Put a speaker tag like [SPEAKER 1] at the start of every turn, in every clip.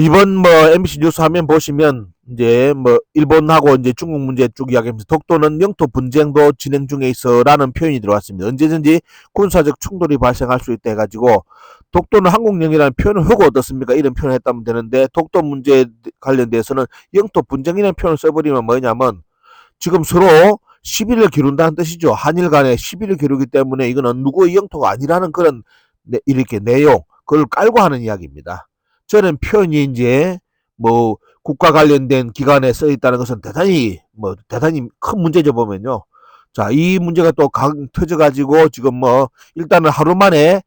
[SPEAKER 1] 이번 MBC 뉴스 화면 보시면 이제 일본하고 이제 중국 문제 쭉 이야기하면서 독도는 영토 분쟁도 진행 중에 있어라는 표현이 들어왔습니다. 언제든지 군사적 충돌이 발생할 수 있다 해가지고 독도는 한국령이라는 표현을 하고 어떻습니까? 이런 표현을 했다면 되는데 독도 문제 관련돼서는 영토 분쟁이라는 표현을 써버리면 뭐냐면 지금 서로 시비를 기른다는 뜻이죠. 한일 간에 시비를 기르기 때문에 이거는 누구의 영토가 아니라는 그런 이렇게 내용 그걸 깔고 하는 이야기입니다. 저는 표현이 이제 국가 관련된 기관에 써 있다는 것은 대단히 큰 문제죠 보면요. 자, 이 문제가 또 터져 가지고 지금 일단은 하루 만에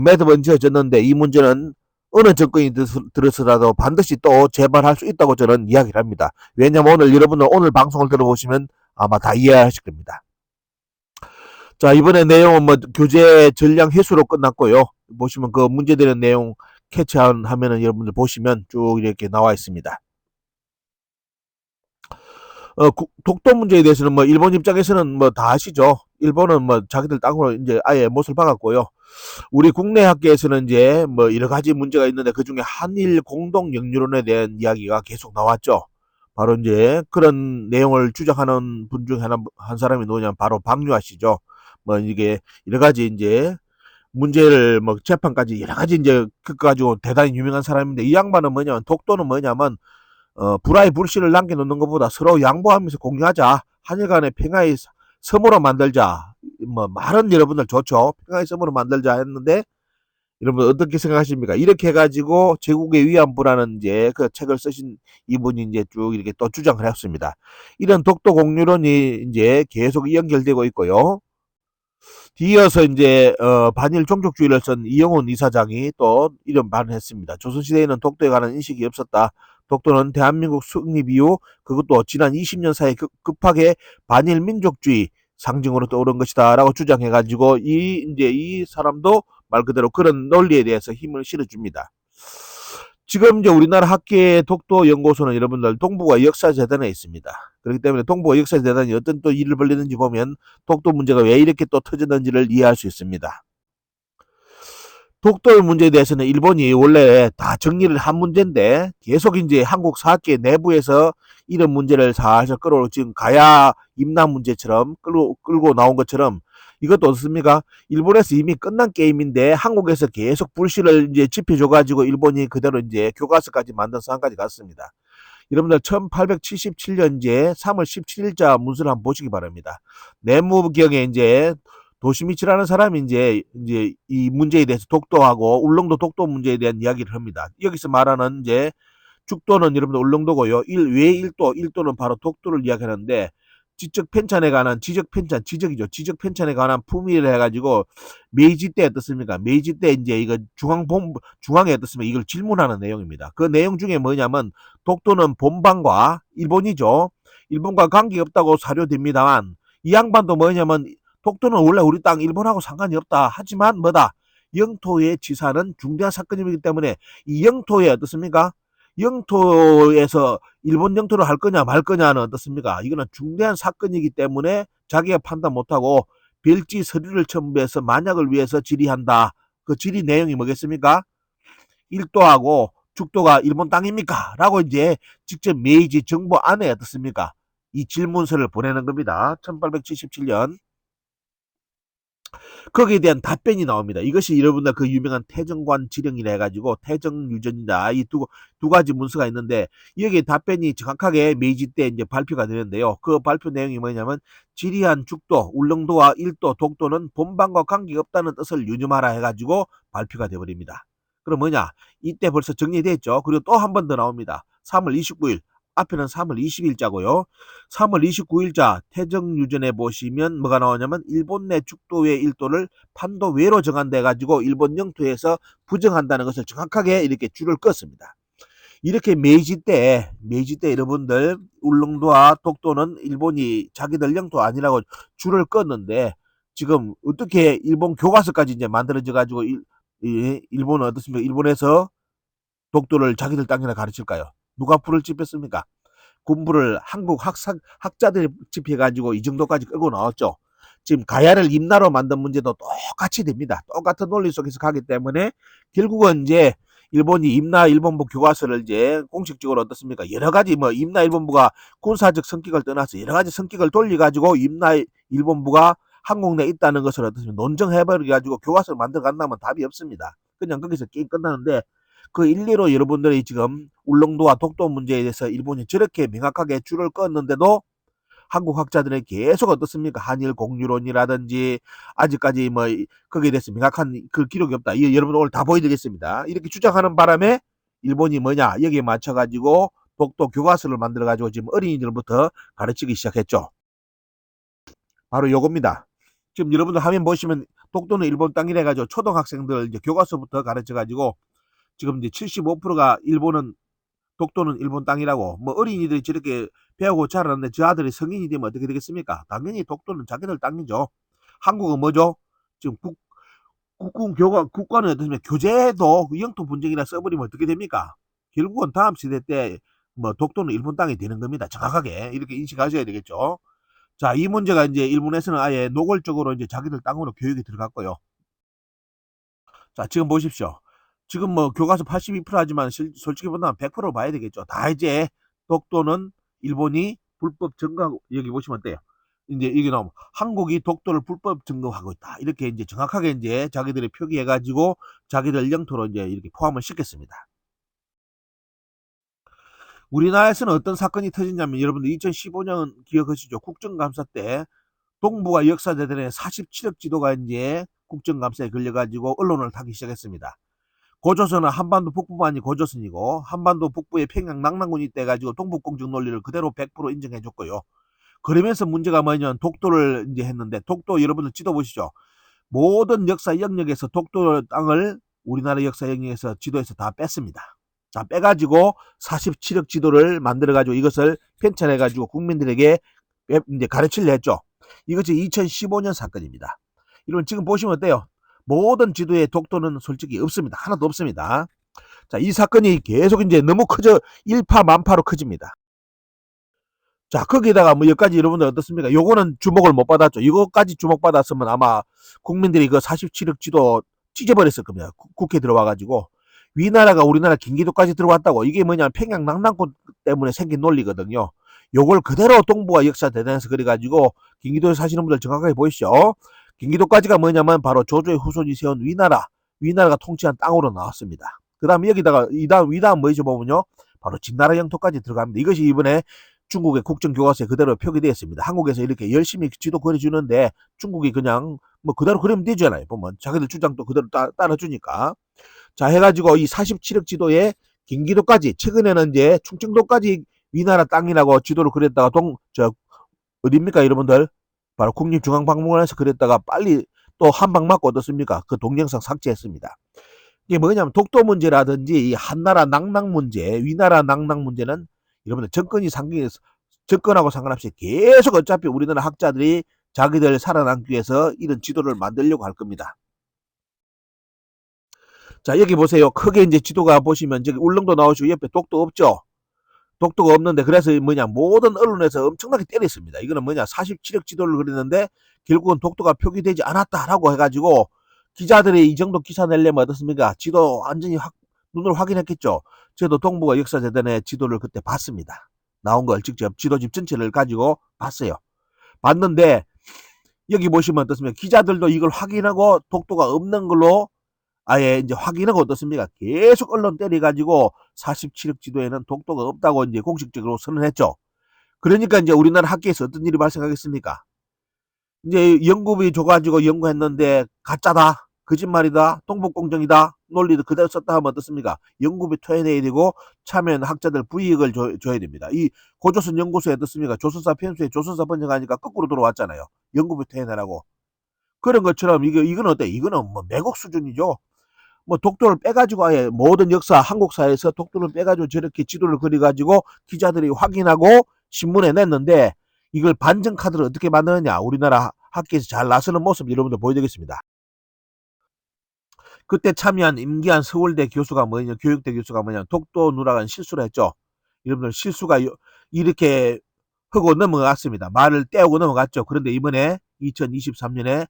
[SPEAKER 1] 매듭은 지어졌는데 이 문제는 어느 정권이 들어서라도 반드시 또 재발할 수 있다고 저는 이야기를 합니다. 왜냐면 여러분들 오늘 방송을 들어보시면 아마 다 이해하실 겁니다. 자, 이번에 내용은 교재 전량 회수로 끝났고요. 보시면 그 문제되는 내용 캐치한 하면은 여러분들 보시면 쭉 이렇게 나와 있습니다. 독도 문제에 대해서는 일본 입장에서는 다 아시죠. 일본은 자기들 땅으로 이제 아예 못을 박았고요. 우리 국내 학계에서는 이제 여러 가지 문제가 있는데 그 중에 한일 공동 영유론에 대한 이야기가 계속 나왔죠. 바로 이제 그런 내용을 주장하는 분 중에 한 사람이 누구냐면 바로 박유아 씨죠. 이게 여러 가지 이제 문제를 재판까지 여러 가지 이제 겪어가지고 대단히 유명한 사람인데 이 양반은 뭐냐면 독도는 뭐냐면 불화의 불씨를 남겨놓는 것보다 서로 양보하면서 공유하자. 한일 간의 평화의 섬으로 만들자. 말은 여러분들 좋죠. 평화의 섬으로 만들자 했는데 여러분 어떻게 생각하십니까? 이렇게 해가지고 제국의 위안부라는 이제 그 책을 쓰신 이분이 이제 쭉 이렇게 또 주장을 했습니다. 이런 독도 공유론이 이제 계속 연결되고 있고요. 뒤이어서 이제 반일 종족주의를 쓴 이영훈 이사장이 또 이런 말을 했습니다. 조선시대에는 독도에 관한 인식이 없었다. 독도는 대한민국 성립 이후 그것도 지난 20년 사이에 급하게 반일 민족주의 상징으로 떠오른 것이다 라고 주장해가지고 이 사람도 말 그대로 그런 논리에 대해서 힘을 실어줍니다. 지금 이제 우리나라 학계 독도 연구소는 여러분들 동북아 역사재단에 있습니다. 그렇기 때문에 동북아 역사재단이 어떤 또 일을 벌리는지 보면 독도 문제가 왜 이렇게 또 터졌는지를 이해할 수 있습니다. 독도 문제에 대해서는 일본이 원래 다 정리를 한 문제인데 계속 이제 한국 사학계 내부에서 이런 문제를 살살 지금 가야 임남 문제처럼 끌고 나온 것처럼 이것도 어떻습니까? 일본에서 이미 끝난 게임인데 한국에서 계속 불씨를 이제 지펴줘가지고 일본이 그대로 이제 교과서까지 만든 상황까지 갔습니다. 여러분들 1877년제 3월 17일자 문서를 한번 보시기 바랍니다. 내무경에 이제 도시미치라는 사람이 이제 이 문제에 대해서 독도하고 울릉도 독도 문제에 대한 이야기를 합니다. 여기서 말하는 이제 죽도는 여러분들 울릉도고요. 왜 일도는 바로 독도를 이야기하는데 지적 편찬에 관한 지적 편찬에 관한 품위를 해가지고 메이지 때 어떻습니까? 메이지 때 이제 이거 중앙에 어떻습니까? 이걸 질문하는 내용입니다. 그 내용 중에 뭐냐면 독도는 본방과 일본이죠. 일본과 관계 없다고 사료됩니다만 이 양반도 뭐냐면 독도는 원래 우리 땅 일본하고 상관이 없다. 하지만 영토의 지사는 중대한 사건이기 때문에 이 영토에 어떻습니까? 영토에서 일본 영토를 할 거냐 말 거냐는 어떻습니까? 이거는 중대한 사건이기 때문에 자기가 판단 못하고 별지 서류를 첨부해서 만약을 위해서 질의한다. 그 질의 내용이 뭐겠습니까? 일도하고 죽도가 일본 땅입니까? 라고 이제 직접 메이지 정부 안에 어떻습니까? 이 질문서를 보내는 겁니다. 1877년. 거기에 대한 답변이 나옵니다. 이것이 여러분들 그 유명한 태정관 지령이라 해가지고 태정유전이다. 이 두 가지 문서가 있는데 여기에 답변이 정확하게 메이지 때 이제 발표가 되는데요. 그 발표 내용이 뭐냐면 지리한 죽도, 울릉도와 일도, 독도는 본방과 관계가 없다는 뜻을 유념하라 해가지고 발표가 되어버립니다. 그럼 뭐냐? 이때 벌써 정리됐죠. 그리고 또 한 번 더 나옵니다. 3월 29일. 앞에는 3월 20일자고요. 3월 29일자 태정유전에 보시면 뭐가 나오냐면 일본 내 죽도의 일도를 판도 외로 정한다 해가지고 일본 영토에서 부정한다는 것을 정확하게 이렇게 줄을 껐습니다. 이렇게 메이지 때 여러분들 울릉도와 독도는 일본이 자기들 영토 아니라고 줄을 껐는데 지금 어떻게 일본 교과서까지 이제 만들어져 가지고 일본은 어떻습니까? 일본에서 독도를 자기들 땅이라 가르칠까요? 누가 불을 지폈습니까? 군부를 한국 학자들이 집해가지고 이 정도까지 끌고 나왔죠. 지금 가야를 임나로 만든 문제도 똑같이 됩니다. 똑같은 논리 속에서 가기 때문에 결국은 이제 일본이 임나일본부 교과서를 이제 공식적으로 어떻습니까? 여러 가지 뭐 임나일본부가 군사적 성격을 떠나서 여러 가지 성격을 돌려가지고 임나일본부가 한국 내에 있다는 것을 어떻습니까? 논증해버려가지고 교과서를 만들어 간다면 답이 없습니다. 그냥 거기서 게임 끝나는데 그 일리로 여러분들이 지금 울릉도와 독도 문제에 대해서 일본이 저렇게 명확하게 줄을 껐는데도 한국 학자들은 계속 어떻습니까? 한일 공유론이라든지 아직까지 뭐 거기에 대해서 명확한 그 기록이 없다. 이 여러분 오늘 다 보여드리겠습니다. 이렇게 주장하는 바람에 일본이 뭐냐 여기에 맞춰가지고 독도 교과서를 만들어가지고 지금 어린이들부터 가르치기 시작했죠. 바로 요겁니다. 지금 여러분들 화면 보시면 독도는 일본 땅이래 가지고 초등학생들 이제 교과서부터 가르쳐 가지고 지금 이제 75%가 일본은 독도는 일본 땅이라고 뭐 어린이들이 저렇게 배우고 자라는데 저 아들이 성인이 되면 어떻게 되겠습니까? 당연히 독도는 자기들 땅이죠. 한국은 뭐죠? 지금 국가는 어떻습니까? 교재도 영토 분쟁이라 써버리면 어떻게 됩니까? 결국은 다음 시대 때 뭐 독도는 일본 땅이 되는 겁니다. 정확하게 이렇게 인식하셔야 되겠죠. 자, 이 문제가 이제 일본에서는 아예 노골적으로 이제 자기들 땅으로 교육이 들어갔고요. 자, 지금 보십시오. 지금 뭐 교과서 82% 하지만 솔직히 보면 100% 봐야 되겠죠. 다 이제 독도는 일본이 불법 점거하고 여기 보시면 어때요? 이제 이게 나오면 한국이 독도를 불법 점거하고 있다. 이렇게 이제 정확하게 이제 자기들이 표기해 가지고 자기들 영토로 이제 이렇게 포함을 시켰습니다. 우리나라에서는 어떤 사건이 터졌냐면 여러분들 2015년 기억하시죠? 국정감사 때 동북아 역사재단의 47억 지도가 이제 국정감사에 걸려가지고 언론을 타기 시작했습니다. 고조선은 한반도 북부만이 고조선이고 한반도 북부에 평양 낙랑군이 떼가지고 동북공정 논리를 그대로 100% 인정해줬고요. 그러면서 문제가 뭐냐면 독도를 이제 했는데 독도 여러분들 지도 보시죠. 모든 역사 영역에서 독도 땅을 우리나라 역사 영역에서 지도에서 다 뺐습니다. 자, 빼가지고 47억 지도를 만들어가지고 이것을 편찬해가지고 국민들에게 이제 가르치려 했죠. 이것이 2015년 사건입니다. 이런 지금 보시면 어때요? 모든 지도에 독도는 솔직히 없습니다. 하나도 없습니다. 자, 이 사건이 계속 이제 너무 커져 일파만파로 커집니다. 자, 거기다가 뭐 여기까지 여러분들 어떻습니까? 요거는 주목을 못 받았죠. 이거까지 주목받았으면 아마 국민들이 그 47억 지도 찢어버렸을 겁니다. 국회에 들어와가지고. 위나라가 우리나라 경기도까지 들어왔다고. 이게 뭐냐 평양 낙랑군 때문에 생긴 논리거든요. 요걸 그대로 동북아 역사 대단에서 그래가지고 경기도에 사시는 분들 정확하게 보이시죠. 경기도까지가 뭐냐면 바로 조조의 후손이 세운 위나라가 통치한 땅으로 나왔습니다. 그 다음에 여기다가 위다음 뭐죠 보면요. 바로 진나라 영토까지 들어갑니다. 이것이 이번에 중국의 국정교과서에 그대로 표기되어 있습니다. 한국에서 이렇게 열심히 지도 그려주는데 중국이 그냥 뭐 그대로 그리면 되잖아요. 보면 자기들 주장도 그대로 따라주니까. 자, 해가지고 이 47억 지도에 경기도까지 최근에는 이제 충청도까지 위나라 땅이라고 지도를 그렸다가 어딥니까 여러분들? 바로 국립중앙박물관에서 그랬다가 빨리 또 한 방 맞고 어떻습니까? 그 동영상 삭제했습니다. 이게 뭐냐면 독도 문제라든지 이 한나라 낙랑 문제, 위나라 낙랑 문제는 여러분들 정권하고 상관없이 계속 어차피 우리나라 학자들이 자기들 살아남기 위해서 이런 지도를 만들려고 할 겁니다. 자, 여기 보세요. 크게 이제 지도가 보시면 저기 울릉도 나오시고 옆에 독도 없죠? 독도가 없는데 그래서 뭐냐 모든 언론에서 엄청나게 때렸습니다. 이거는 뭐냐 47억 지도를 그렸는데 결국은 독도가 표기되지 않았다라고 해가지고 기자들이 이 정도 기사 내려면 어떻습니까? 지도 완전히 눈으로 확인했겠죠. 저도 동북아 역사재단의 지도를 그때 봤습니다. 나온 걸 직접 지도집 전체를 가지고 봤어요. 봤는데 여기 보시면 어떻습니까? 기자들도 이걸 확인하고 독도가 없는 걸로 아예 이제 확인하고 어떻습니까? 계속 언론 때려가지고 47억 지도에는 독도가 없다고 이제 공식적으로 선언했죠. 그러니까 이제 우리나라 학계에서 어떤 일이 발생하겠습니까? 이제 연구비 줘가지고 연구했는데 가짜다, 거짓말이다, 동북공정이다, 논리도 그대로 썼다 하면 어떻습니까? 연구비 토해내야 되고 참여하는 학자들 불이익을 줘야 됩니다. 이 고조선 연구소에 어떻습니까? 조선사 편수에 조선사 번역하니까 거꾸로 들어왔잖아요. 연구비 토해내라고. 그런 것처럼 이건 어때? 이거는 뭐 매국 수준이죠. 뭐 독도를 빼가지고 아예 모든 역사 한국사에서 독도를 빼가지고 저렇게 지도를 그려가지고 기자들이 확인하고 신문에 냈는데 이걸 반증 카드를 어떻게 만드느냐 우리나라 학계에서 잘 나서는 모습 여러분들 보여드리겠습니다. 그때 참여한 임기한 서울대 교수가 뭐냐 교육대 교수가 뭐냐 독도 누락은 실수를 했죠. 여러분들 실수가 이렇게 하고 넘어갔습니다. 말을 떼우고 넘어갔죠. 그런데 이번에 2023년에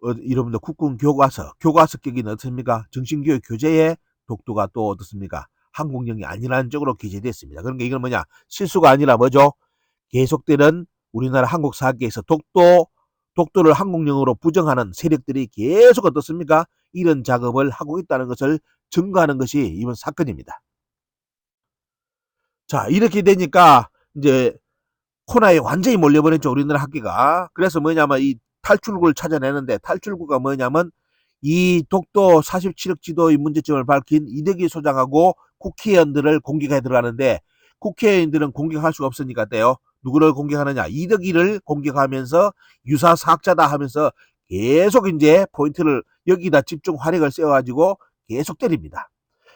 [SPEAKER 1] 여러분들 국군 교과서격에는 어떻습니까? 정신교육 교재에 독도가 또 어떻습니까? 한국령이 아니라는 쪽으로 기재됐습니다. 그러니까 이건 뭐냐? 실수가 아니라 뭐죠? 계속되는 우리나라 한국사학계에서 독도를 한국령으로 부정하는 세력들이 계속 어떻습니까? 이런 작업을 하고 있다는 것을 증거하는 것이 이번 사건입니다. 자, 이렇게 되니까 이제 코너에 완전히 몰려버렸죠, 우리나라 학계가. 그래서 뭐냐면 이 탈출구를 찾아내는데, 탈출구가 뭐냐면 이 독도 47억 지도의 문제점을 밝힌 이덕기 소장하고 국회의원들을 공격해 들어가는데, 국회의원들은 공격할 수가 없으니까 돼요. 누구를 공격하느냐? 이덕기를 공격하면서 유사사학자다 하면서 계속 이제 포인트를 여기다 집중 화력을 씌워가지고 계속 때립니다.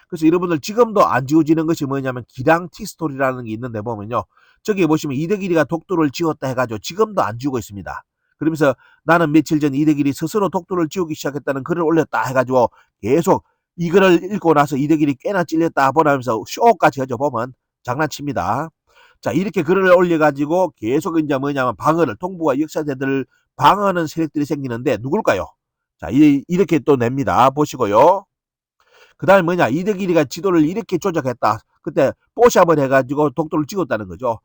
[SPEAKER 1] 그래서 여러분들 지금도 안 지워지는 것이 뭐냐면 기량 티스토리라는 게 있는데 보면요. 저기 보시면 이덕일이가 독도를 지웠다 해가지고 지금도 안 지우고 있습니다. 그러면서 나는 며칠 전 이덕일이 스스로 독도를 지우기 시작했다는 글을 올렸다 해가지고 계속 이 글을 읽고 나서 이덕일이 꽤나 찔렸다 보면서 쇼까지 하죠. 보면 장난칩니다. 자, 이렇게 글을 올려가지고 계속 이제 뭐냐면 방어를, 동북아 역사제들을 방어하는 세력들이 생기는데 누굴까요? 자, 이렇게 또 냅니다. 보시고요. 그 다음에 뭐냐, 이덕일이가 지도를 이렇게 조작했다. 그때 뽀샵을 해가지고 독도를 찍었다는 거죠.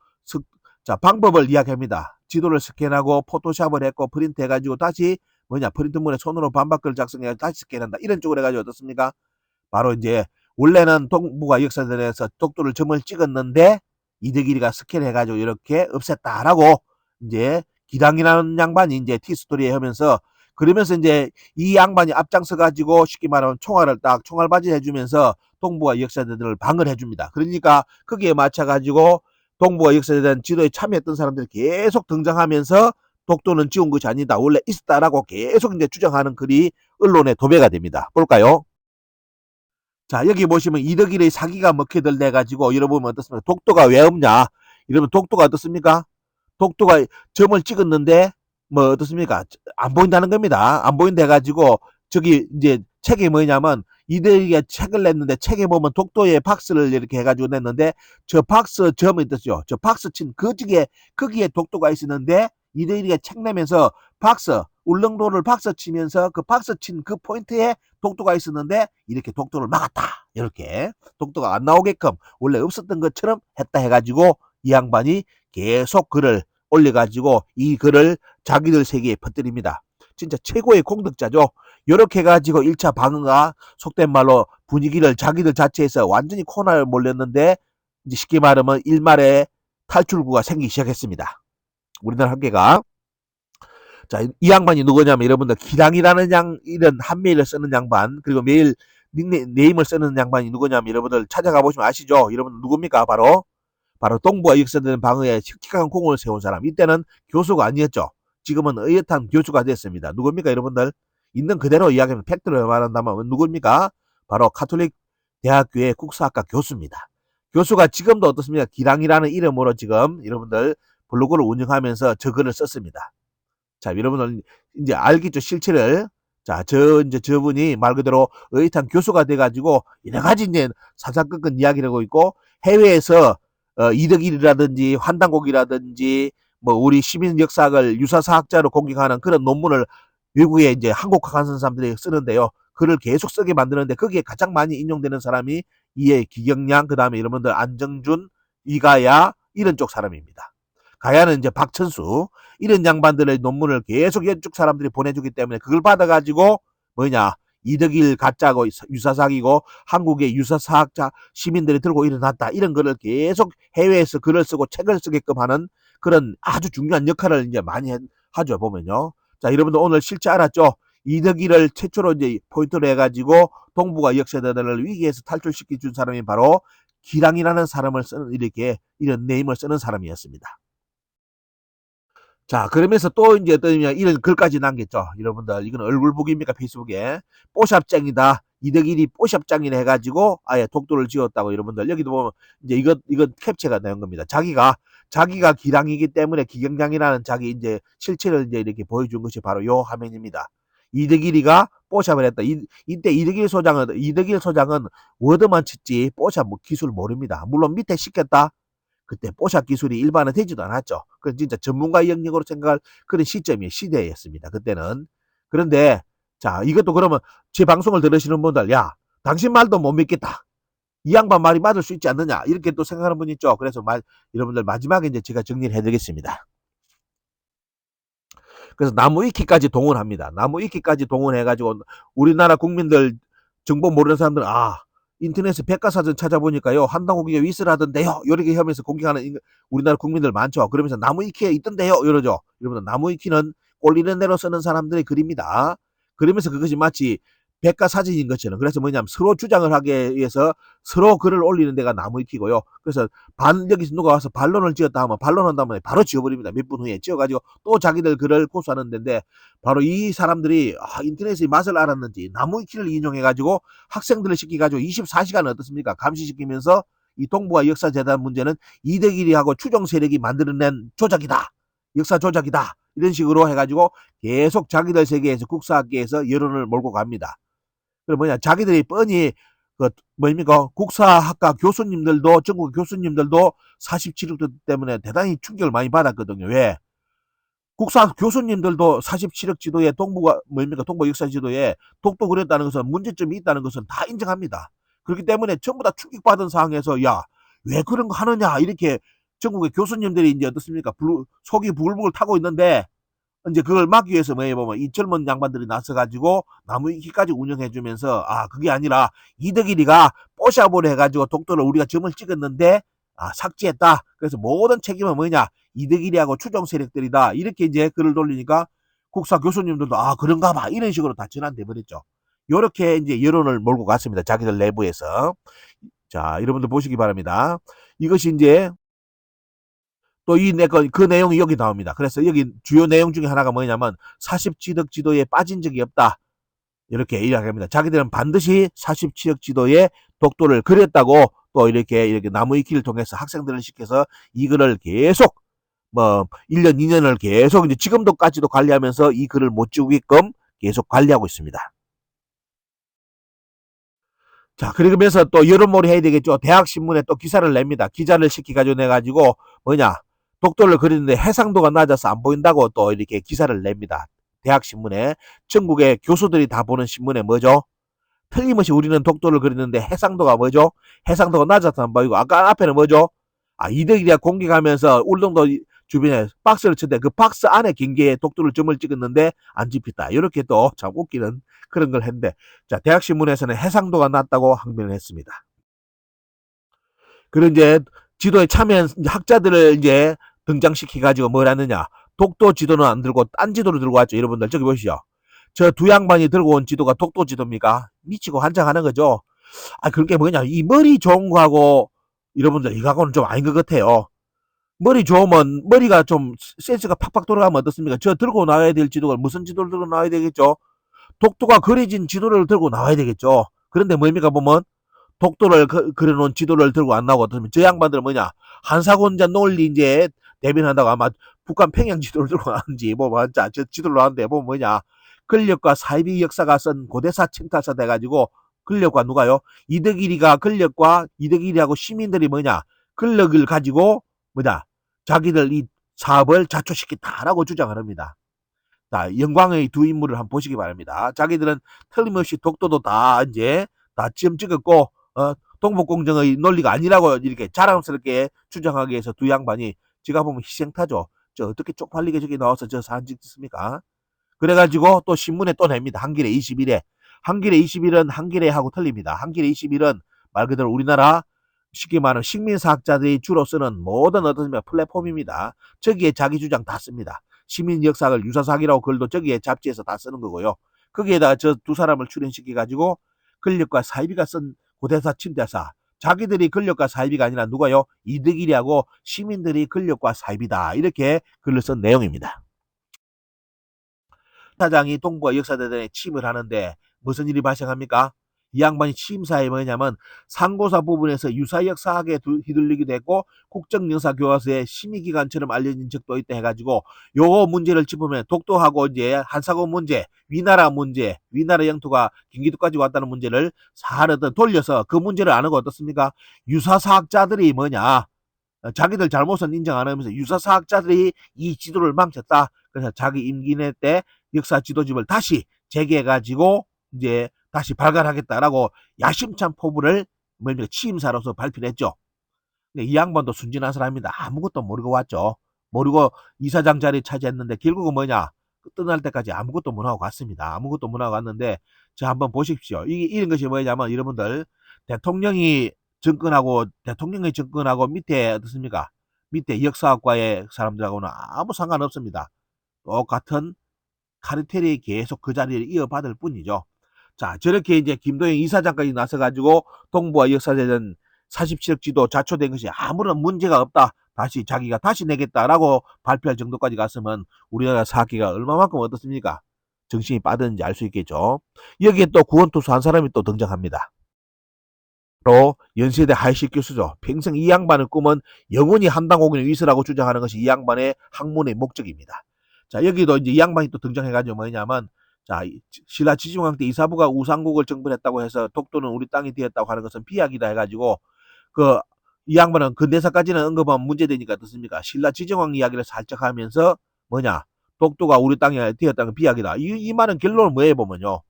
[SPEAKER 1] 자, 방법을 이야기합니다. 지도를 스캔하고 포토샵을 했고 프린트 해가지고 다시 뭐냐, 프린트물에 손으로 반박글 작성해 다시 스캔한다. 이런 쪽으로 해가지고 어떻습니까? 바로 이제 원래는 동북아 역사전에서 독도를 점을 찍었는데 이덕일이가 스캔해가지고 이렇게 없앴다라고 이제 기량이라는 양반이 이제 티스토리에 하면서, 그러면서 이제 이 양반이 앞장서 가지고 쉽게 말하면 총알을 딱 총알바지 해주면서 동북아 역사대들을 방을 해줍니다. 그러니까 거기에 맞춰 가지고 동북아 역사에 대한 지도에 참여했던 사람들이 계속 등장하면서 독도는 지운 것이 아니다, 원래 있었다라고 계속 이제 주장하는 글이 언론에 도배가 됩니다. 볼까요? 자, 여기 보시면 이덕일의 사기가 먹혀들 돼가지고 여러분 어떻습니까? 독도가 왜 없냐? 여러분 독도가 어떻습니까? 독도가 점을 찍었는데 뭐 어떻습니까? 안 보인다는 겁니다. 안 보인다 해가지고 저기 이제 책이 뭐냐면 이덕일이가 책을 냈는데 책에 보면 독도의 박스를 이렇게 해가지고 냈는데 저 박스 점이 있었죠. 저 박스 친 그쪽에 거기에 독도가 있었는데 이덕일이가 책 내면서 박스 울릉도를 박스 치면서 그 박스 친 그 포인트에 독도가 있었는데 이렇게 독도를 막았다. 이렇게 독도가 안 나오게끔 원래 없었던 것처럼 했다 해가지고 이 양반이 계속 글을 올려가지고 이 글을 자기들 세계에 퍼뜨립니다. 진짜 최고의 공덕자죠. 이렇게 해가지고 1차 방어가 속된 말로 분위기를 자기들 자체에서 완전히 코너에 몰렸는데 이제 쉽게 말하면 일말의 탈출구가 생기기 시작했습니다. 우리나라 학계가. 자, 이 양반이 누구냐면 여러분들 기량이라는 이런 한메일을 쓰는 양반, 그리고 매일 네임을 쓰는 양반이 누구냐면 여러분들 찾아가 보시면 아시죠? 여러분 누굽니까? 바로 동북아 역사되는 방어에 혁혁한 공을 세운 사람. 이때는 교수가 아니었죠. 지금은 의젓한 교수가 됐습니다. 누굽니까 여러분들? 있는 그대로 이야기하면 팩트로 말한다면 누굽니까? 바로 가톨릭 대학교의 국사학과 교수입니다. 교수가 지금도 어떻습니까? 기량이라는 이름으로 지금 여러분들 블로그를 운영하면서 저 글을 썼습니다. 자, 여러분들 이제 알겠죠? 실체를. 자, 저분이 말 그대로 의탄 교수가 돼가지고 여러 가지 이제 사사건건 이야기를 하고 있고, 해외에서 이덕일이라든지 환단곡이라든지 뭐 우리 시민 역사학을 유사사학자로 공격하는 그런 논문을 외국에 이제 한국학한 사람들이 쓰는데요. 글을 계속 쓰게 만드는데 거기에 가장 많이 인용되는 사람이 이에 기경량, 그 다음에 여러분들 안정준, 이가야 이런 쪽 사람입니다. 가야는 이제 박천수, 이런 양반들의 논문을 계속 이쪽 사람들이 보내주기 때문에 그걸 받아가지고 뭐냐, 이덕일 가짜고 유사사학이고 한국의 유사사학자 시민들이 들고 일어났다, 이런 거를 계속 해외에서 글을 쓰고 책을 쓰게끔 하는 그런 아주 중요한 역할을 이제 많이 하죠, 보면요. 자, 여러분들 오늘 실제 알았죠? 이덕일을 최초로 이제 포인트로 해가지고 동북아 역사대들을 위기에서 탈출시켜 준 사람이 바로 기랑이라는 사람을 쓰는, 이렇게 이런 네임을 쓰는 사람이었습니다. 자, 그러면서 또 이제 어떠냐, 이런 글까지 남겼죠. 여러분들, 이건 얼굴 보기입니까? 페이스북에. 뽀샵장이다. 이덕일이 뽀샵장이라 해가지고 아예 독도를 지었다고. 여러분들, 여기도 보면 이제 이건 캡처가 된 겁니다. 자기가 기량이기 때문에 기경량이라는 자기 이제 실체를 이제 이렇게 보여준 것이 바로 요 화면입니다. 이덕일이가 뽀샵을 했다. 이때 이덕일 소장은 워드만 쳤지 뽀샵 뭐 기술 모릅니다. 물론 밑에 시켰다. 그때 뽀샵 기술이 일반화 되지도 않았죠. 그건 진짜 전문가 영역으로 생각할 그런 시점이 시대였습니다. 그때는. 그런데 자, 이것도 그러면 제 방송을 들으시는 분들, 야, 당신 말도 못 믿겠다. 이 양반 말이 맞을 수 있지 않느냐, 이렇게 또 생각하는 분 있죠. 그래서 여러분들 마지막에 이제 제가 정리를 해드리겠습니다. 그래서 나무 위키까지 동원합니다. 나무 위키까지 동원해가지고 우리나라 국민들, 정보 모르는 사람들, 아, 인터넷에 백과사전 찾아보니까요, 한당고기가 위스라던데요, 이렇게 하면서 공격하는 우리나라 국민들 많죠. 그러면서 나무 위키에 있던데요, 이러죠. 여러분, 나무 위키는 꼴리는 대로 쓰는 사람들의 글입니다. 그러면서 그것이 마치 백과사전인 것처럼, 그래서 뭐냐면 서로 주장을 하기 위해서 서로 글을 올리는 데가 나무 위키고요. 그래서 여기서 누가 와서 반론을 지었다 하면, 반론한 다음에 바로 지워버립니다. 몇 분 후에 지워가지고 또 자기들 글을 고수하는 데인데, 바로 이 사람들이 인터넷의 맛을 알았는지 나무 위키를 인용해가지고 학생들을 시켜가지고 24시간 어떻습니까? 감시시키면서 이 동북아 역사재단 문제는 이대길이하고 추종 세력이 만들어낸 조작이다, 역사 조작이다, 이런 식으로 해가지고 계속 자기들 세계에서, 국사학계에서 여론을 몰고 갑니다. 그 뭐냐, 자기들이 뻔히 그 뭡니까, 국사학과 교수님들도, 전국 교수님들도 47억 때문에 대단히 충격을 많이 받았거든요. 왜? 국사 교수님들도 47억 지도에 동북아 뭡니까, 동북 역사 지도에 독도 그렸다는 것은, 문제점이 있다는 것은 다 인정합니다. 그렇기 때문에 전부 다 충격받은 상황에서, 야, 왜 그런 거 하느냐, 이렇게 전국의 교수님들이 이제 어떻습니까, 속이 부글부글 타고 있는데, 이제 그걸 막기 위해서 뭐 보면 이 젊은 양반들이 나서가지고 나무위키까지 운영해주면서, 아, 그게 아니라 이덕일이가 뽀샤보를 해가지고 독도를 우리가 점을 찍었는데 삭제했다, 그래서 모든 책임은 뭐냐, 이덕일이하고 추종 세력들이다, 이렇게 이제 글을 돌리니까 국사 교수님들도 그런가 봐, 이런 식으로 다 전환돼 버렸죠. 요렇게 이제 여론을 몰고 갔습니다. 자기들 내부에서. 자, 여러분들 보시기 바랍니다. 이것이 이제 또 그 내용이 여기 나옵니다. 그래서 여기 주요 내용 중에 하나가 뭐냐면 47억 지도에 빠진 적이 없다, 이렇게 이야기합니다. 자기들은 반드시 47억 지도에 독도를 그렸다고, 또 이렇게 나무위키를 통해서 학생들을 시켜서 이 글을 계속 1년, 2년을 계속 이제 지금도까지도 관리하면서 이 글을 못 지우게끔 계속 관리하고 있습니다. 자, 그러면서 또 여론몰이 해야 되겠죠. 대학신문에 또 기사를 냅니다. 기자를 시켜가지고 내가지고 뭐냐, 독도를 그리는데 해상도가 낮아서 안 보인다고 또 이렇게 기사를 냅니다. 대학신문에. 전국의 교수들이 다 보는 신문에 뭐죠? 틀림없이 우리는 독도를 그리는데 해상도가 뭐죠? 해상도가 낮아서 안 보이고, 아까 앞에는 뭐죠? 이덕일이가 공격하면서 울릉도 주변에 박스를 쳤는데 그 박스 안에 경계에 독도를 점을 찍었는데 안 집혔다, 이렇게 또 참 웃기는 그런 걸 했는데, 자, 대학신문에서는 해상도가 낮다고 항변을 했습니다. 그리고 이제 지도에 참여한 학자들을 이제 등장시켜가지고 뭘 하느냐, 독도 지도는 안 들고 딴 지도를 들고 왔죠. 여러분들 저기 보시죠. 저 두 양반이 들고 온 지도가 독도 지도입니까? 미치고 환장하는 거죠. 그게 뭐냐, 이 머리 좋은 거하고 여러분들 이거하고는 좀 아닌 것 같아요. 머리 좋으면, 머리가 좀 센스가 팍팍 돌아가면 어떻습니까? 저 들고 나와야 될 지도가 무슨 지도를 들고 나와야 되겠죠? 독도가 그려진 지도를 들고 나와야 되겠죠. 그런데 뭡니까 보면, 독도를 그려놓은 지도를 들고 안 나오고, 어떻습니까? 저 양반들은 뭐냐, 한사곤자 논리 이제 대변한다고 아마 북한 평양 지도를 들고 나왔는지 저 지도를 나왔는데 보면 뭐냐, 권력과 사이비 역사가 쓴 고대사 칭탈사 돼가지고, 권력과 누가요? 이덕일이가 권력과, 이덕일이하고 시민들이 뭐냐, 권력을 가지고 뭐냐, 자기들 이 사업을 자초시켰다라고 주장을 합니다. 자, 영광의 두 인물을 한번 보시기 바랍니다. 자기들은 틀림없이 독도도 다 이제 다 지음 찍었고, 동북공정의 논리가 아니라고 이렇게 자랑스럽게 주장하기 위해서 두 양반이, 제가 보면 희생타죠. 저 어떻게 쪽팔리게 저기 나와서 저 사진 찍습니까? 그래가지고 또 신문에 또 냅니다. 한겨레 21에. 한겨레 21은 한겨레하고 틀립니다. 한겨레 21은 말 그대로 우리나라 쉽게 말하면 식민사학자들이 주로 쓰는 모든 어떤 플랫폼입니다. 저기에 자기 주장 다 씁니다. 시민 역사학을 유사사학이라고 글도 저기에 잡지에서 다 쓰는 거고요. 거기에다 저 두 사람을 출연시켜가지고 권력과 사이비가 쓴 고대사 침대사, 자기들이 권력과 사이비가 아니라 누가요? 이득이라고 시민들이 권력과 사이비다, 이렇게 글을 쓴 내용입니다. 사장이 동북아 역사대단에 침을 하는데 무슨 일이 발생합니까? 이 양반이 취임사에 뭐냐면 상고사 부분에서 유사역사학에 휘둘리기도 했고 국정영사교과서의 심의기관처럼 알려진 적도 있다 해가지고 요 문제를 짚으면 독도하고 이제 한사고 문제, 위나라 문제, 위나라 영토가 경기도까지 왔다는 문제를 사르듯 돌려서 그 문제를 안 하고 어떻습니까? 유사사학자들이 뭐냐, 자기들 잘못은 인정 안 하면서 유사사학자들이 이 지도를 망쳤다, 그래서 자기 임기 내 때 역사 지도집을 다시 재개해가지고 이제 다시 발간하겠다라고 야심찬 포부를 취임사로서 발표를 했죠. 근데 이 양반도 순진한 사람입니다. 아무것도 모르고 왔죠. 모르고 이사장 자리 차지했는데 결국은 뭐냐? 떠날 때까지 아무것도 못 하고 갔습니다. 아무것도 못 하고 갔는데 자 한번 보십시오. 이런 것이 뭐냐면 여러분들 대통령이 접근하고 밑에 어떻습니까? 밑에 역사학과의 사람들하고는 아무 상관없습니다. 똑같은 카르텔이 계속 그 자리를 이어받을 뿐이죠. 자, 저렇게 이제 김도영 이사장까지 나서가지고 동부와 역사대전 47억 지도 자초된 것이 아무런 문제가 없다. 자기가 다시 내겠다라고 발표할 정도까지 갔으면 우리나라 사기가 얼마만큼 어떻습니까? 정신이 빠졌는지 알 수 있겠죠. 여기에 또 구원투수 한 사람이 또 등장합니다. 바로 연세대 하이식 교수죠. 평생 이 양반의 꿈은 영원히 한당공인의 위서라고 주장하는 것이 이 양반의 학문의 목적입니다. 자, 여기도 이제 이 양반이 또 등장해가지고 뭐냐면, 자, 신라 지중왕 때 이사부가 우상국을 정벌했다고 해서 독도는 우리 땅이 되었다고 하는 것은 비약이다 해가지고, 이 양반은 근대사까지는 언급하면 문제되니까 어떻습니까? 신라 지정왕 이야기를 살짝 하면서 독도가 우리 땅이 되었다는 비약이다. 이 말은 결론을 뭐해 보면요.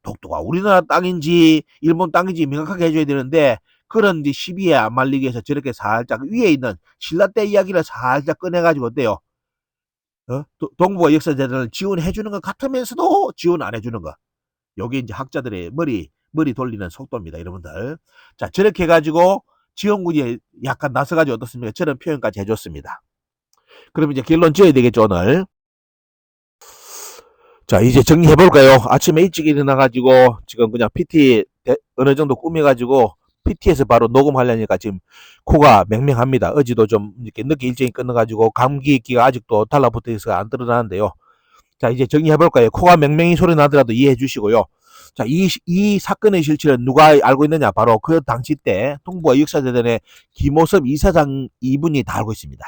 [SPEAKER 1] 독도가 우리나라 땅인지 일본 땅인지 명확하게 해줘야 되는데 그런 이제 시비에 안 말리기 위해서 저렇게 살짝 위에 있는 신라 때 이야기를 살짝 꺼내가지고 어때요? 동부와 역사재단을 지원해주는 것 같으면서도 지원 안 해주는 거. 요게 이제 학자들의 머리 돌리는 속도입니다, 여러분들. 자, 저렇게 해가지고 지원군이 약간 나서가지고 어떻습니까? 저런 표현까지 해줬습니다. 그럼 이제 결론 지어야 되겠죠, 오늘. 자, 이제 정리해볼까요? 아침에 일찍 일어나가지고, 지금 그냥 PT 어느 정도 꾸며가지고, PT에서 바로 녹음하려니까 지금 코가 맹맹합니다. 어제도 좀 이렇게 늦게 일정이 끊어가지고, 감기기가 아직도 달라붙어 있어서 안 드러나는데요. 자, 이제 정리해볼까요? 코가 맹맹이 소리 나더라도 이해해 주시고요. 자, 이 사건의 실체를 누가 알고 있느냐? 바로 그 당시 때 동부와 역사재단의 김호섭 이사장 이분이 다 알고 있습니다.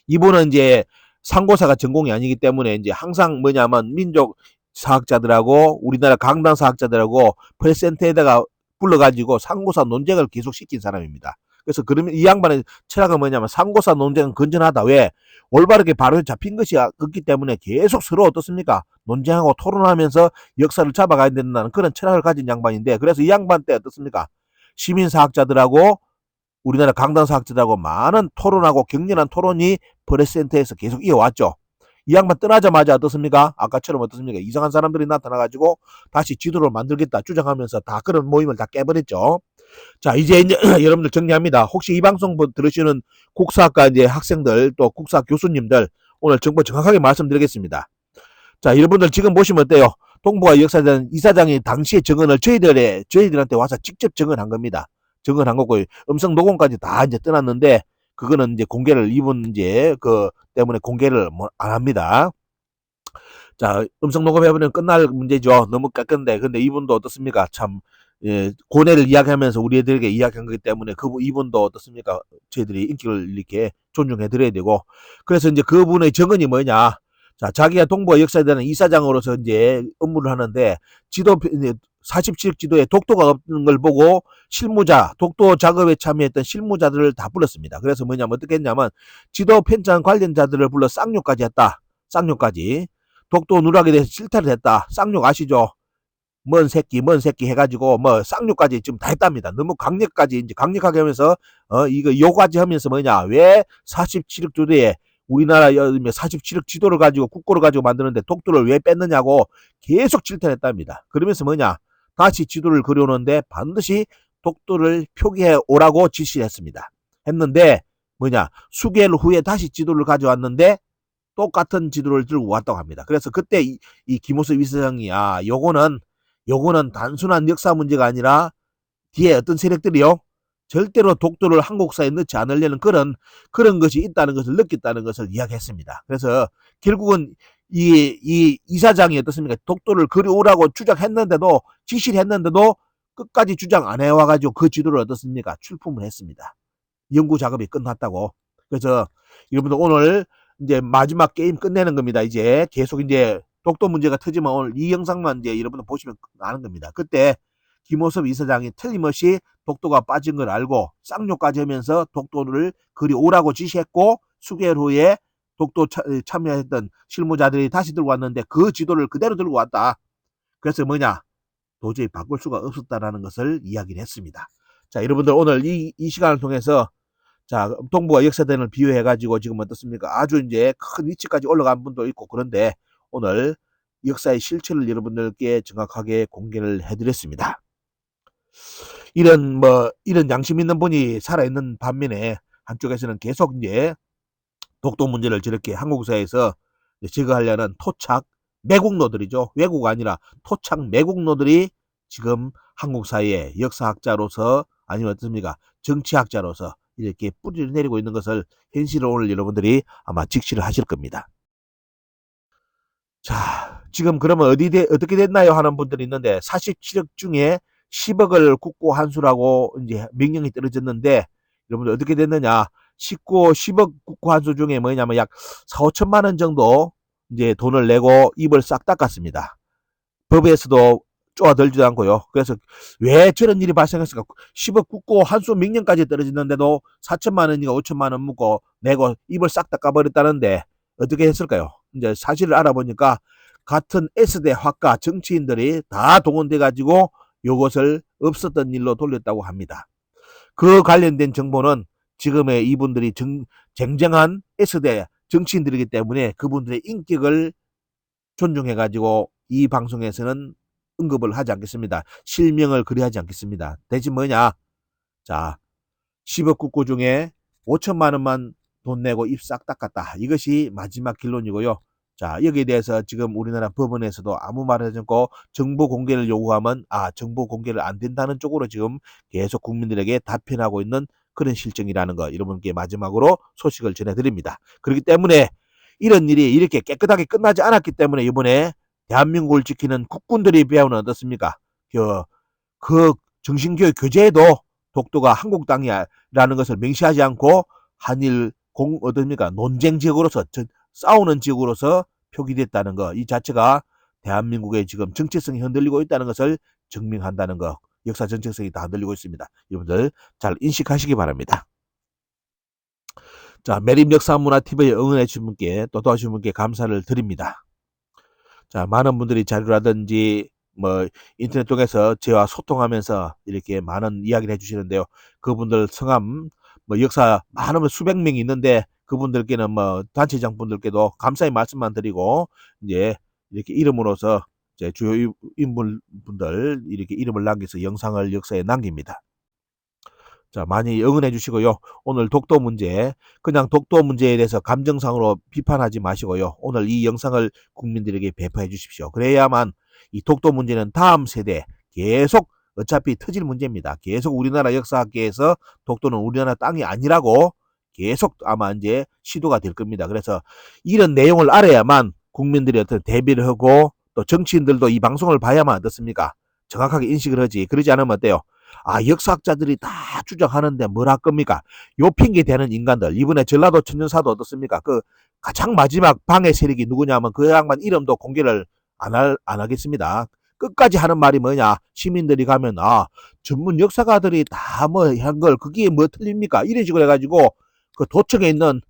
[SPEAKER 1] 이분은 이제 상고사가 전공이 아니기 때문에 이제 항상 뭐냐면 민족 사학자들하고 우리나라 강당 사학자들하고 프레센터에다가 불러가지고 상고사 논쟁을 계속 시킨 사람입니다. 그래서 그러면 이 양반의 철학은 뭐냐면 상고사 논쟁은 건전하다. 왜? 올바르게 바로 잡힌 것이 없기 때문에 계속 서로 어떻습니까? 논쟁하고 토론하면서 역사를 잡아가야 된다는 그런 철학을 가진 양반인데 그래서 이 양반 때 어떻습니까? 시민사학자들하고 우리나라 강단사학자들하고 많은 토론하고 격렬한 토론이 프레스센터에서 계속 이어왔죠. 이 양반 떠나자마자 어떻습니까? 아까처럼 어떻습니까? 이상한 사람들이 나타나가지고 다시 지도를 만들겠다 주장하면서 다 그런 모임을 다 깨버렸죠. 자, 이제 여러분들 정리합니다. 혹시 이 방송 들으시는 국사학과 이제 학생들 또 국사 교수님들 오늘 정보 정확하게 말씀드리겠습니다. 자, 여러분들 지금 보시면 어때요? 동부와 역사단 이사장이 당시의 증언을 저희들한테 와서 직접 증언한 겁니다. 증언한 거고 음성 녹음까지 다 이제 떠났는데 그거는 이제 공개를 이분 이제 때문에 공개를 안 합니다. 자, 음성 녹음해버리면 끝날 문제죠. 너무 깎은데 근데 이분도 어떻습니까? 참 고뇌를 이야기하면서 우리들에게 이야기한 거기 때문에 이분도 어떻습니까? 저희들이 인기를 이렇게 존중해드려야 되고 그래서 이제 그분의 증언이 뭐냐? 자, 자기가 동부와 역사재단 이사장으로서 이제 업무를 하는데 47억 지도에 독도가 없는 걸 보고 독도 작업에 참여했던 실무자들을 다 불렀습니다. 그래서 뭐냐면 어떻게 했냐면 지도 편찬 관련자들을 불러 쌍욕까지 했다. 쌍욕까지. 독도 누락에 대해서 질타를 했다. 쌍욕 아시죠? 뭔 새끼 해가지고 쌍욕까지 지금 다 했답니다. 너무 강력하게 하면서 이거 요까지 하면서 왜 47억 지도에 우리나라 47억 지도를 가지고 국고를 가지고 만드는데 독도를 왜 뺐느냐고 계속 질타했답니다. 그러면서 다시 지도를 그려오는데 반드시 독도를 표기해 오라고 지시를 했습니다. 했는데 수개월 후에 다시 지도를 가져왔는데 똑같은 지도를 들고 왔다고 합니다. 그래서 그때 이 김호섭 이사장이 요거는 단순한 역사 문제가 아니라 뒤에 어떤 세력들이요 절대로 독도를 한국사에 넣지 않으려는 그런 것이 있다는 것을 느꼈다는 것을 이야기했습니다. 그래서 결국은 이 이사장이 어떻습니까? 독도를 그려오라고 주장했는데도 지시를 했는데도 끝까지 주장 안 해와가지고 그 지도를 어떻습니까? 출품을 했습니다. 연구 작업이 끝났다고. 그래서 여러분들 오늘 이제 마지막 게임 끝내는 겁니다. 이제 계속 이제 독도 문제가 터지면 오늘 이 영상만 이제 여러분들 보시면 아는 겁니다. 그때 김호섭 이사장이 틀림없이 독도가 빠진 걸 알고 쌍욕까지 하면서 독도를 그리 오라고 지시했고 수개월 후에 독도 참여했던 실무자들이 다시 들고 왔는데 그 지도를 그대로 들고 왔다. 그래서 뭐냐? 도저히 바꿀 수가 없었다라는 것을 이야기를 했습니다. 자, 여러분들 오늘 이 시간을 통해서 자, 동북아 역사전을 비유해가지고 지금 어떻습니까? 아주 이제 큰 위치까지 올라간 분도 있고 그런데 오늘 역사의 실체를 여러분들께 정확하게 공개를 해드렸습니다. 이런 양심 있는 분이 살아있는 반면에 한쪽에서는 계속 이제 독도 문제를 저렇게 한국사에서 제거하려는 토착 매국노들이죠. 외국 아니라 토착 매국노들이 지금 한국 사회의 역사학자로서 아니면 어떻습니까? 정치학자로서 이렇게 뿌리를 내리고 있는 것을 현실을 오늘 여러분들이 아마 직시를 하실 겁니다. 자, 지금 그러면 어떻게 됐나요? 하는 분들이 있는데 47억 중에 10억을 국고환수라고 이제 명령이 떨어졌는데 여러분들 어떻게 됐느냐? 10억 국고환수 중에 뭐냐면 약 4, 5천만 원 정도 이제 돈을 내고 입을 싹 닦았습니다. 법에서도 쪼아들지도 않고요. 그래서 왜 저런 일이 발생했을까? 10억 국고 환수 명령까지 떨어졌는데도 4천만 원이가 5천만 원 묻고 내고 입을 싹 닦아버렸다는데 어떻게 했을까요? 이제 사실을 알아보니까 같은 S대 화가 정치인들이 다 동원돼 가지고 요것을 없었던 일로 돌렸다고 합니다. 그 관련된 정보는 지금의 이분들이 쟁쟁한 S대 정치인들이기 때문에 그분들의 인격을 존중해 가지고 이 방송에서는 언급을 하지 않겠습니다. 실명을 거래하지 않겠습니다. 대신 뭐냐? 자, 10억 국고 중에 5천만 원만 돈 내고 입 싹 닦았다. 이것이 마지막 결론이고요. 자, 여기에 대해서 지금 우리나라 법원에서도 아무 말 하지 않고 정보 공개를 요구하면 정보 공개를 안 된다는 쪽으로 지금 계속 국민들에게 답변하고 있는 그런 실정이라는 거 여러분께 마지막으로 소식을 전해드립니다. 그렇기 때문에 이런 일이 이렇게 깨끗하게 끝나지 않았기 때문에 이번에 대한민국을 지키는 국군들이 배우는 어떻습니까? 그 정신교육 교재에도 독도가 한국 땅이라는 것을 명시하지 않고 한일 어떻습니까? 논쟁 지역으로서 싸우는 지역으로서 표기됐다는 거, 이 자체가 대한민국의 지금 정체성이 흔들리고 있다는 것을 증명한다는 거, 역사 정체성이 다 흔들리고 있습니다. 여러분들 잘 인식하시기 바랍니다. 자, 매립 역사문화TV에 응원해 주신 분께 또 도와주신 분께 감사를 드립니다. 자, 많은 분들이 자료라든지 인터넷 통해서 저와 소통하면서 이렇게 많은 이야기를 해주시는데요. 그분들 성함 역사 많으면 수백 명이 있는데 그분들께는 단체장 분들께도 감사의 말씀만 드리고 이제 이렇게 이름으로서 이제 주요 인물분들 이렇게 이름을 남겨서 영상을 역사에 남깁니다. 자, 많이 응원해 주시고요. 오늘 독도 문제, 그냥 독도 문제에 대해서 감정상으로 비판하지 마시고요. 오늘 이 영상을 국민들에게 배포해 주십시오. 그래야만 이 독도 문제는 다음 세대 계속 어차피 터질 문제입니다. 계속 우리나라 역사학계에서 독도는 우리나라 땅이 아니라고 계속 아마 이제 시도가 될 겁니다. 그래서 이런 내용을 알아야만 국민들이 어떤 대비를 하고 또 정치인들도 이 방송을 봐야만 어떻습니까? 정확하게 인식을 하지. 그러지 않으면 어때요? 역사학자들이 다 주장하는데 뭘 할 겁니까? 요 핑계 대는 인간들. 이번에 전라도 천년사도 어떻습니까? 그 가장 마지막 방해 세력이 누구냐면 그 양반 이름도 공개를 안 하겠습니다. 끝까지 하는 말이 뭐냐? 시민들이 가면 전문 역사가들이 다 한 걸 그게 뭐 틀립니까? 이런 식으로 해가지고 그 도청에 있는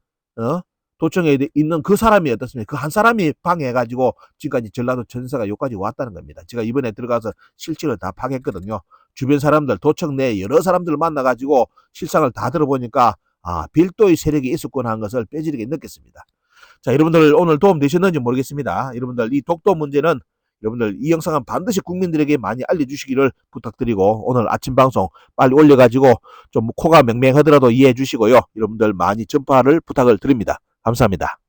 [SPEAKER 1] 그 사람이 어떻습니까? 그 한 사람이 방해해가지고 지금까지 전라도 천사가 여기까지 왔다는 겁니다. 제가 이번에 들어가서 실체를 다 파악했거든요. 주변 사람들, 도청 내 여러 사람들을 만나가지고 실상을 다 들어보니까 별도의 세력이 있었구나 하는 것을 뼈저리게 느꼈습니다. 자, 여러분들 오늘 도움 되셨는지 모르겠습니다. 여러분들 이 독도 문제는 여러분들 이 영상은 반드시 국민들에게 많이 알려주시기를 부탁드리고 오늘 아침 방송 빨리 올려가지고 좀 코가 맹맹하더라도 이해해 주시고요. 여러분들 많이 전파를 부탁을 드립니다. 감사합니다.